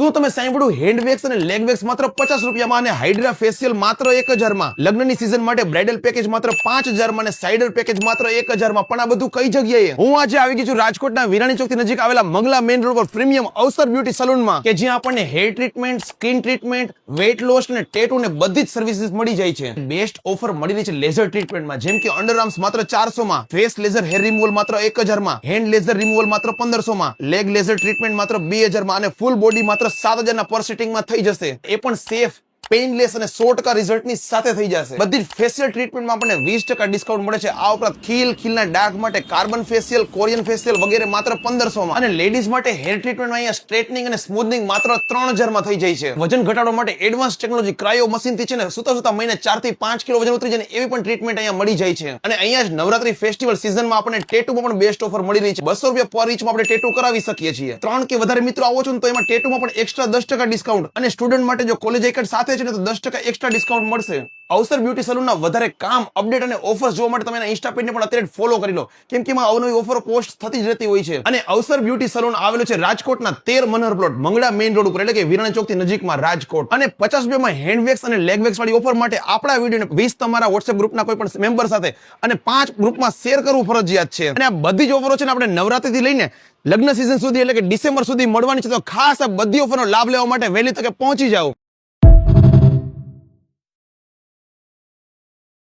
શું તમે સાંભળ્યું હેન્ડ વેક્સ અને લેગ વેક્સ માત્ર 50 રૂપિયામાં અને હાઇડ્રા ફેશિયલ માત્ર 1000 માં, લગ્નની સીઝન માટે બ્રાઇડલ પેકેજ માત્ર 5000 માં અને સાઇડર પેકેજ માત્ર 1000 માં. પણ આ બધું કઈ જગ્યાએ? હું આજે આવી ગઈ છું રાજકોટના વિરાણી ચોકથી નજીક આવેલા મંગલા મેઇન રોડ પર પ્રીમિયમ અવસર બ્યુટી સલૂનમાં, કે જ્યાં આપણને hair treatment, skin treatment, weight loss અને ટેટુ ને બધી જ સર્વિસીસ મળી જાય છે. બેસ્ટ ઓફર મળી રહી છે લેઝર ટ્રીટમેન્ટમાં, જેમ કે અંડર આર્મ્સ માત્ર 400 માં, ફેસ લેઝર હેર રિમૂવલ માત્ર 1000 માં, હેન્ડ લેઝર રિમૂવલ માત્ર 1500 માં, લેગ લેઝર ટ્રીટમેન્ટ માત્ર 2000 માં અને ફૂલ બોડી માત્ર 7000 ના પર સિટિંગમાં થઈ જશે. એ પણ સેફ, પેઇનલેસ અને 100% રિઝલ્ટની સાથે થઈ જશે. બધી જ ફેશિયલ ટ્રીટમેન્ટમાં આપણને 20% ડિસ્કાઉન્ટ મળે છે. આ ઉપરાંત ખીલના ડાઘ માટે કાર્બન ફેશિયલ, કોરિયન ફેશિયલ વગેરે માત્ર 1500 માં, અને લેડીઝ માટે હેર ટ્રીટમેન્ટમાં અહીંયા સ્ટ્રેટનિંગ અને સ્મૂથનિંગ માત્ર 3000 માં થઈ જાય છે. વજન ઘટાડવા માટે એડવાન્સ ટેકનોલોજી ક્રાયો મશીનથી છે ને સુતા મહિને 4 થી 5 કિલો વજન ઉતરી જાય ને એવી પણ ટ્રીટમેન્ટ અહીંયા મળી જાય છે. અને અહીંયા જ નવરાત્રી ફેસ્ટિવલ સીઝનમાં આપણને ટેટુમાં પણ બેસ્ટ ઓફર મળી રહી છે. 200 રૂપિયા પર ઇંચમાં આપણે ટેટુ કરાવી શકીએ છીએ. 3 કે વધારે મિત્રો આવો છો ને તો એમાં ટેટુમાં પણ એક્સ્ટ્રા 10% ડિસ્કાઉન્ટ, અને સ્ટુડન્ટ માટે જો કોલેજ આઈ કાર્ડ સાથે છે ને તો 10% એક્સ્ટ્રા ડિસ્કાઉન્ટ મળશે. અવસર બ્યુટી સલૂનના વધારે કામ, અપડેટ અને ઓફર્સ જોવા માટે તમે એના ઇન્સ્ટા પેજને પણ અત્યારે ફોલો કરી લો, કેમ કે એમાં અવનવી ઓફરો પોસ્ટ થતી જ રહેતી હોય છે. અને અવસર બ્યુટી સલૂન આવેલું છે રાજકોટના 13 મનહર પ્લોટ, મંગળા મેઇન રોડ ઉપર, એટલે કે વિરાણી ચોકથી નજીકમાં રાજકોટ. અને 50 રૂપિયામાં હેન્ડ વેક્સ અને લેગ વેક્સ વાળી ઓફર માટે આપણા વિડીયોને 20 તમારા WhatsApp ગ્રુપના કોઈ પણ મેમ્બર સાથે અને 5 ગ્રુપમાં શેર કરવું ફરજિયાત છે. અને આ બધી જ ઓફરો છે ને આપણે નવરાત્રીથી લઈને લગ્ન સીઝન સુધી એટલે કે ડિસેમ્બર સુધી મળવાની છે. તો ખાસ આ બધી ઓફરનો લાભ લેવા માટે વહેલી તકે પહોંચી જાઓ.